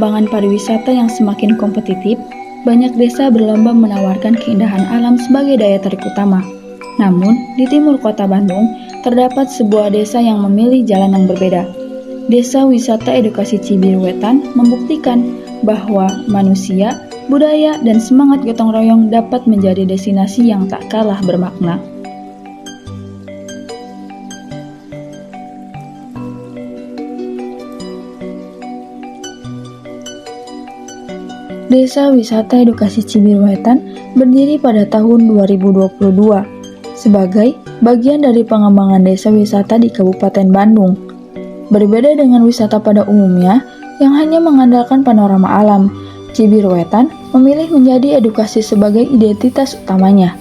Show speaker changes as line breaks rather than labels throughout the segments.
pengembangan pariwisata yang semakin kompetitif, banyak desa berlomba menawarkan keindahan alam sebagai daya tarik utama. Namun, di timur kota Bandung, terdapat sebuah desa yang memilih jalan yang berbeda. Desa Wisata Edukasi Cibiruetan membuktikan bahwa manusia, budaya, dan semangat gotong royong dapat menjadi destinasi yang tak kalah bermakna. Desa Wisata Edukasi Cibiruetan berdiri pada tahun 2022 sebagai bagian dari pengembangan desa wisata di Kabupaten Bandung. Berbeda dengan wisata pada umumnya yang hanya mengandalkan panorama alam, Cibiruetan memilih menjadi edukasi sebagai identitas utamanya.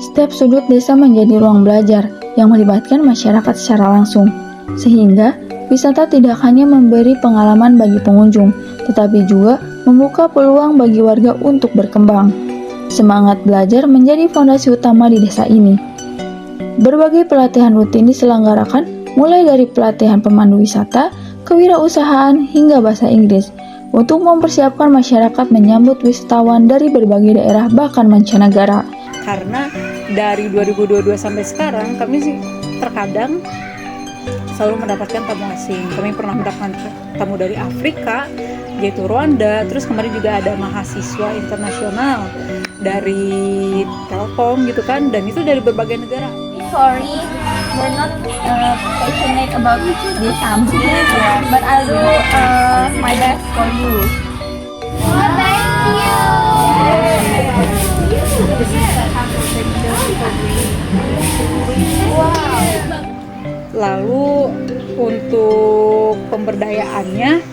Setiap sudut desa menjadi ruang belajar yang melibatkan masyarakat secara langsung, sehingga wisata tidak hanya memberi pengalaman bagi pengunjung, tetapi juga membuka peluang bagi warga untuk berkembang. Semangat belajar menjadi fondasi utama di desa ini. Berbagai pelatihan rutin diselenggarakan, mulai dari pelatihan pemandu wisata, kewirausahaan, hingga bahasa Inggris, untuk mempersiapkan masyarakat menyambut wisatawan dari berbagai daerah bahkan mancanegara.
Karena dari 2022 sampai sekarang, kami sih terkadang selalu mendapatkan tamu asing. Kami pernah mendapatkan tamu dari Afrika, yaitu Rwanda. Terus kemarin juga ada mahasiswa internasional dari Telkom gitu kan, dan itu dari berbagai negara.
Sorry, we're not passionate about this something, but I'll do my best for you. Thank you. Wow.
Lalu untuk pemberdayaannya,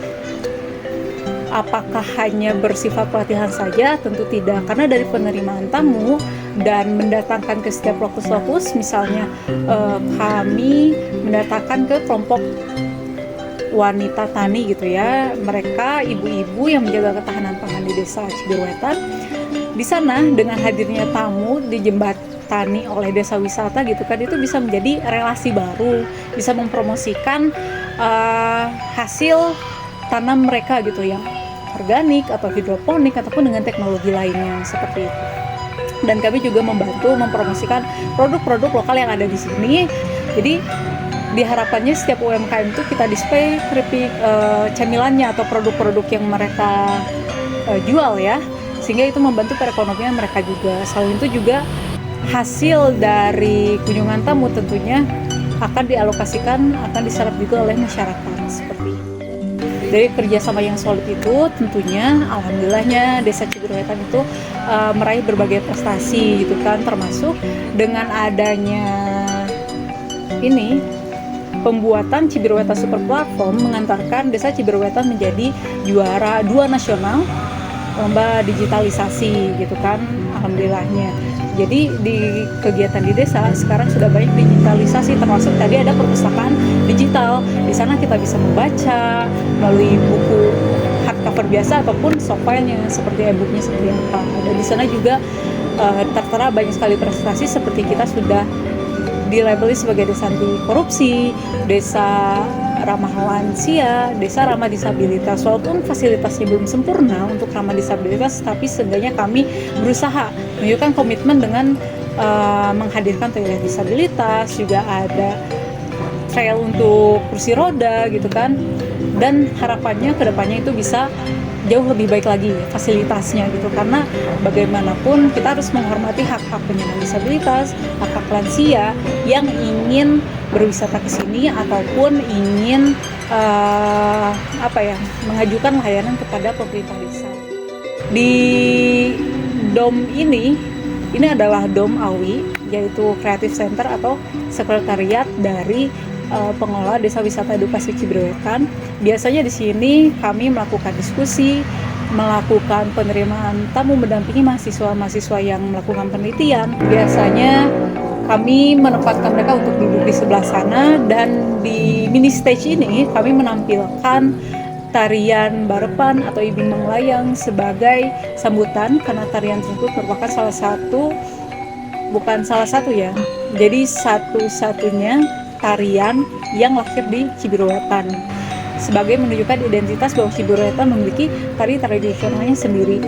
apakah hanya bersifat pelatihan saja? Tentu tidak, karena dari penerimaan tamu dan mendatangkan ke setiap lokus-lokus, misalnya kami mendatangkan ke kelompok wanita tani gitu ya, mereka ibu-ibu yang menjaga ketahanan pangan di desa Cibiruetan. Di sana dengan hadirnya tamu dijembatani oleh desa wisata gitu kan, itu bisa menjadi relasi baru, bisa mempromosikan hasil tanam mereka gitu yang organik atau hidroponik ataupun dengan teknologi lainnya seperti itu. Dan kami juga membantu mempromosikan produk-produk lokal yang ada di sini. Jadi diharapkannya setiap UMKM itu kita display keripik cemilannya atau produk-produk yang mereka jual ya, sehingga itu membantu perekonomian mereka juga. Selain itu juga hasil dari kunjungan tamu tentunya akan dialokasikan, akan diserap juga oleh masyarakat seperti itu. Dari kerjasama yang solid itu tentunya alhamdulillahnya desa Cibiruetan itu meraih berbagai prestasi gitu kan, termasuk dengan adanya ini pembuatan Cibiruetan Super Platform mengantarkan desa Cibiruetan menjadi juara 2 nasional lomba digitalisasi gitu kan, alhamdulillahnya. Jadi di kegiatan di desa sekarang sudah banyak digitalisasi, termasuk tadi ada perpustakaan digital. Di sana kita bisa membaca melalui buku hardcover biasa ataupun softfile yang seperti e-booknya seperti apa. Dan di sana juga tertera banyak sekali prestasi, seperti kita sudah dilabeli sebagai desa anti korupsi, desa ramah lansia, desa ramah disabilitas. Walaupun fasilitasnya belum sempurna untuk ramah disabilitas, tapi seenggaknya kami berusaha menunjukkan komitmen dengan menghadirkan toilet disabilitas, juga ada trail untuk kursi roda gitu kan. Dan harapannya kedepannya itu bisa jauh lebih baik lagi fasilitasnya gitu, karena bagaimanapun kita harus menghormati hak-hak penyandang disabilitas, hak-hak lansia yang ingin berwisata ke sini ataupun ingin mengajukan layanan kepada pemerintah desa. Di DOM ini adalah DOM AWI, yaitu Creative Center atau sekretariat dari pengelola Desa Wisata Edukasi Cibiruetan. Biasanya di sini kami melakukan diskusi, melakukan penerimaan tamu, mendampingi mahasiswa-mahasiswa yang melakukan penelitian. Biasanya kami menempatkan mereka untuk duduk di sebelah sana, dan di mini stage ini kami menampilkan tarian Barepan atau Ibing Manglayang sebagai sambutan, karena tarian tersebut merupakan jadi satu-satunya tarian yang lahir di Cibiruetan, sebagai menunjukkan identitas bahwa Cibiruetan memiliki tari tradisionalnya sendiri.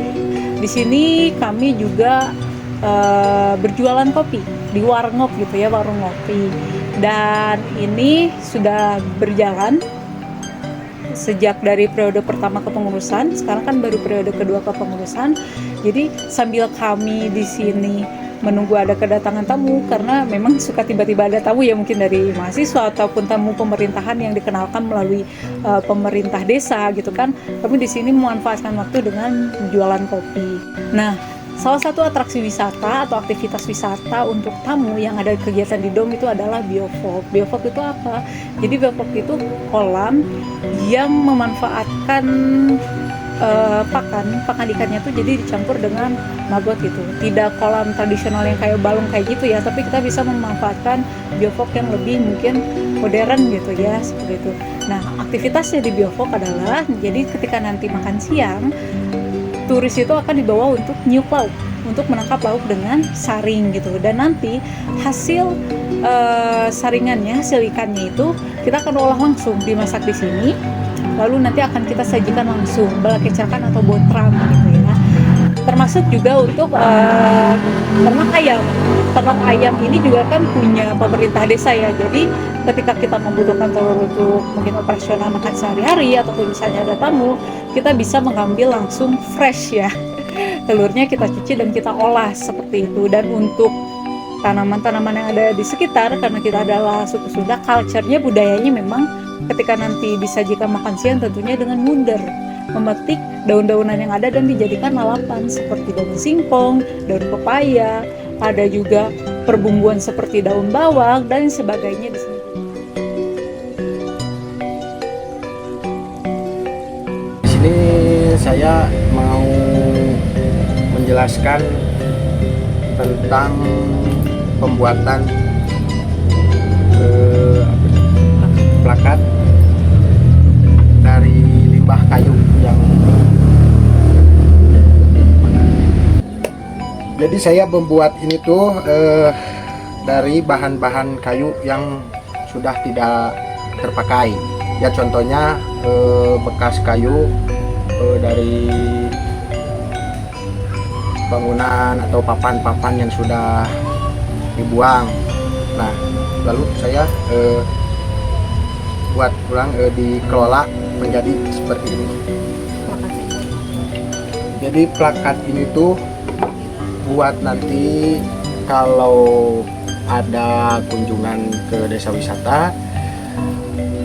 Di sini kami juga berjualan kopi di warngop gitu ya, warung ngopi, dan ini sudah berjalan sejak dari periode pertama kepengurusan. Sekarang kan baru periode kedua kepengurusan. Jadi sambil kami di sini menunggu ada kedatangan tamu, karena memang suka tiba-tiba ada tamu ya, mungkin dari mahasiswa ataupun tamu pemerintahan yang dikenalkan melalui pemerintah desa gitu kan. Kami di sini memanfaatkan waktu dengan jualan kopi. Nah, salah satu atraksi wisata atau aktivitas wisata untuk tamu yang ada kegiatan di Dom itu adalah biovlog. Biovlog itu apa? Jadi biovlog itu kolam yang memanfaatkan pakan ikannya tuh jadi dicampur dengan maggot gitu. Tidak kolam tradisional yang kayak balong kayak gitu ya, tapi kita bisa memanfaatkan biovlog yang lebih mungkin modern gitu ya, seperti itu. Nah, aktivitasnya di biovlog adalah, jadi ketika nanti makan siang, turis itu akan dibawa untuk niup lauk, untuk menangkap lauk dengan saring gitu. Dan nanti hasil saringannya, hasil ikannya itu kita akan olah langsung, dimasak di sini. Lalu nanti akan kita sajikan langsung, balakecakan atau botram gitu ya. Termasuk juga untuk ternak ayam. Ternak ayam ini juga kan punya pemerintah desa ya. Jadi ketika kita membutuhkan telur untuk mungkin operasional makan sehari-hari, ataupun misalnya ada tamu, kita bisa mengambil langsung fresh ya. Telurnya kita cuci dan kita olah seperti itu. Dan untuk tanaman-tanaman yang ada di sekitar, karena kita adalah suku Sunda, culture-nya, budayanya memang ketika nanti disajikan makan siang tentunya dengan mundur, memetik daun-daunan yang ada dan dijadikan lalapan seperti daun singkong, daun pepaya, ada juga perbumbuan seperti daun bawang dan sebagainya di sini.
Di sini saya mau menjelaskan tentang pembuatan plakat dari limbah kayu yang jadi saya membuat ini tuh dari bahan-bahan kayu yang sudah tidak terpakai ya, contohnya bekas kayu dari bangunan atau papan-papan yang sudah dibuang. Nah, lalu saya buat ulang, dikelola menjadi seperti ini. Jadi plakat ini tuh buat nanti kalau ada kunjungan ke desa wisata,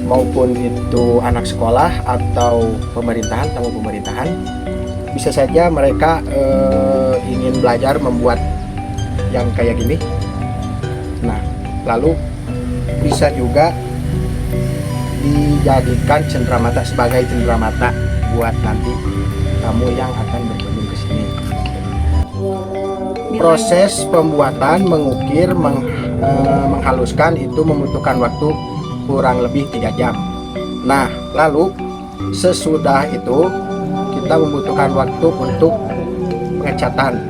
maupun itu anak sekolah atau pemerintahan, tamu pemerintahan, bisa saja mereka ingin belajar membuat yang kayak gini. Nah, lalu bisa juga dijadikan cenderamata, sebagai cenderamata buat nanti tamu yang akan berkunjung ke sini. Proses pembuatan, mengukir, menghaluskan itu membutuhkan waktu kurang lebih 3 jam. Nah, lalu sesudah itu kita membutuhkan waktu untuk pengecatan,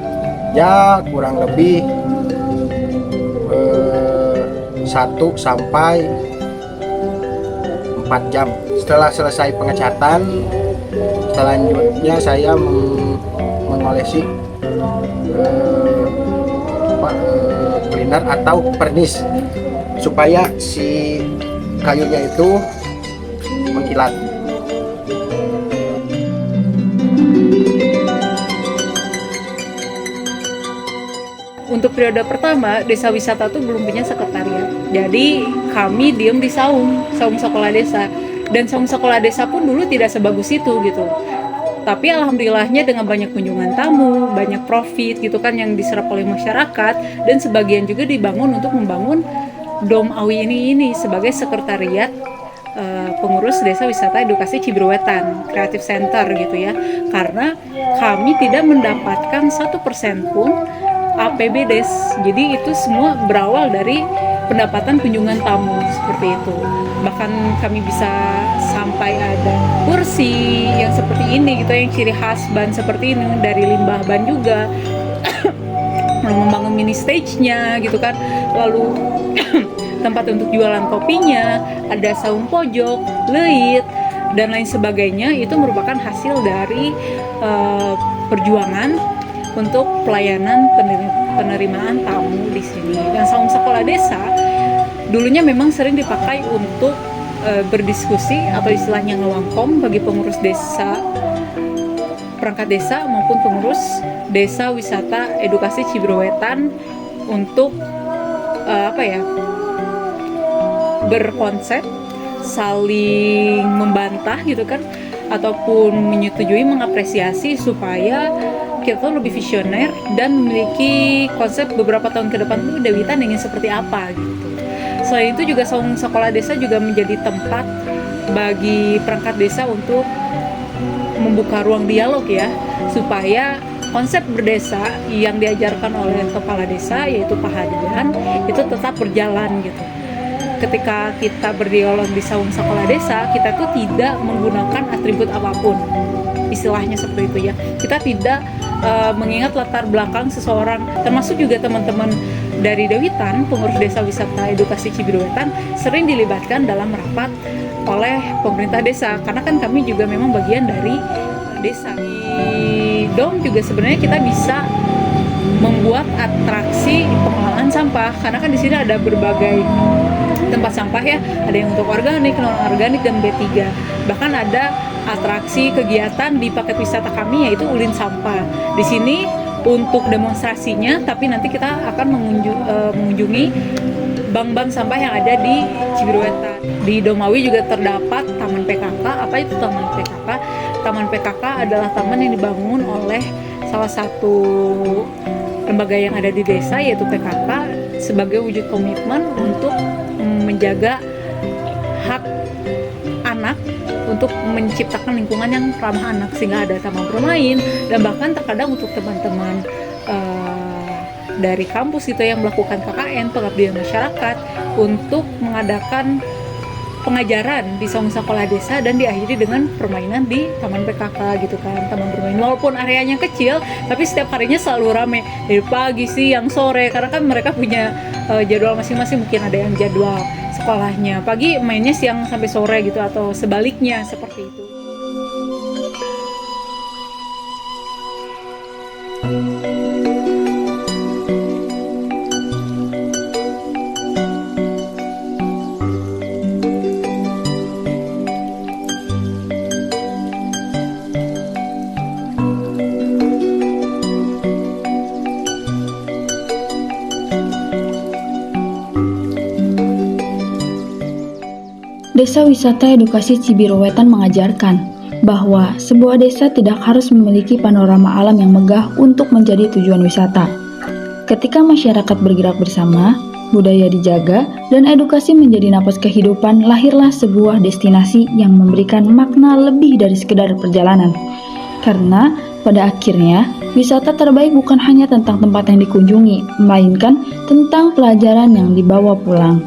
ya kurang lebih 1 sampai 4 jam. Setelah selesai pengecatan, selanjutnya saya mengolesi cleaner atau pernis supaya si kayunya itu mengkilat.
Untuk periode pertama, desa wisata tuh belum punya sekretariat. Jadi kami diem di saung sekolah desa. Dan saung sekolah desa pun dulu tidak sebagus itu gitu. Tapi alhamdulillahnya dengan banyak kunjungan tamu, banyak profit gitu kan yang diserap oleh masyarakat, dan sebagian juga dibangun untuk membangun Dom Awi ini sebagai sekretariat pengurus Desa Wisata Edukasi Cibiruetan Creative Center gitu ya. Karena kami tidak mendapatkan 1% pun APBDes. Jadi itu semua berawal dari pendapatan kunjungan tamu seperti itu. Bahkan kami bisa sampai ada kursi yang seperti ini gitu, yang ciri khas ban seperti ini dari limbah ban juga. Lalu membangun mini stage-nya gitu kan. Lalu tempat untuk jualan kopinya, ada saung pojok, leit, dan lain sebagainya. Itu merupakan hasil dari perjuangan untuk pelayanan penerimaan tamu di sini. Dan saung sekolah desa dulunya memang sering dipakai untuk berdiskusi atau istilahnya ngelongkong bagi pengurus desa, perangkat desa maupun pengurus desa wisata edukasi Cibiru Wetan untuk berkonsep saling membantah gitu kan, ataupun menyetujui, mengapresiasi supaya kita tuh lebih visioner dan memiliki konsep beberapa tahun ke depan tuh Dewitan ingin seperti apa gitu. Selain itu juga saung sekolah desa juga menjadi tempat bagi perangkat desa untuk membuka ruang dialog ya, supaya konsep berdesa yang diajarkan oleh kepala desa yaitu Pak Hadian itu tetap berjalan gitu. Ketika kita berdialog di saung sekolah desa, kita tuh tidak menggunakan atribut apapun, istilahnya seperti itu ya. Kita tidak mengingat latar belakang seseorang, termasuk juga teman-teman dari Dewitan, pengurus desa wisata edukasi Cibiru Wetan, sering dilibatkan dalam rapat oleh pemerintah desa, karena kan kami juga memang bagian dari desa. Di DOM juga sebenarnya kita bisa membuat atraksi pengelolaan sampah, karena kan di sini ada berbagai tempat sampah ya, ada yang untuk organik, non organik, dan B3. Bahkan ada atraksi kegiatan di paket wisata kami yaitu ulin sampah. Di sini untuk demonstrasinya, tapi nanti kita akan mengunjungi bank-bank sampah yang ada di Cibiru Wetan. Di Domawi juga terdapat Taman PKK. Apa itu Taman PKK? Taman PKK adalah taman yang dibangun oleh salah satu lembaga yang ada di desa yaitu PKK sebagai wujud komitmen untuk menjaga hak anak, untuk menciptakan lingkungan yang ramah anak, sehingga ada taman bermain, dan bahkan terkadang untuk teman-teman dari kampus itu yang melakukan KKN, pengabdian masyarakat, untuk mengadakan pengajaran di saung sekolah desa dan diakhiri dengan permainan di taman PKK gitu kan, taman bermain. Walaupun areanya kecil, tapi setiap harinya selalu rame dari pagi, siang, sore, karena kan mereka punya jadwal masing-masing. Mungkin ada yang jadwal sekolahnya pagi, mainnya siang sampai sore gitu, atau sebaliknya seperti itu.
Desa Wisata Edukasi Cibiru Wetan mengajarkan bahwa sebuah desa tidak harus memiliki panorama alam yang megah untuk menjadi tujuan wisata. Ketika masyarakat bergerak bersama, budaya dijaga, dan edukasi menjadi napas kehidupan, lahirlah sebuah destinasi yang memberikan makna lebih dari sekedar perjalanan. Karena pada akhirnya, wisata terbaik bukan hanya tentang tempat yang dikunjungi, melainkan tentang pelajaran yang dibawa pulang.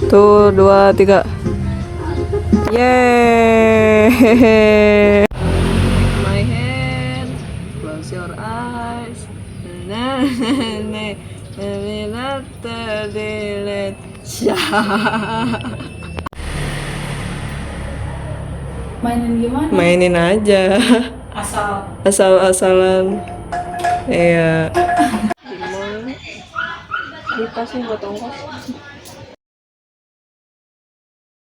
Tuh, 2, 3. Yeay. My hand, close your eyes. Nah,
Mainin gimana?
mainin aja. Asal-asalan. Iya. Dipas nih buat ongkos.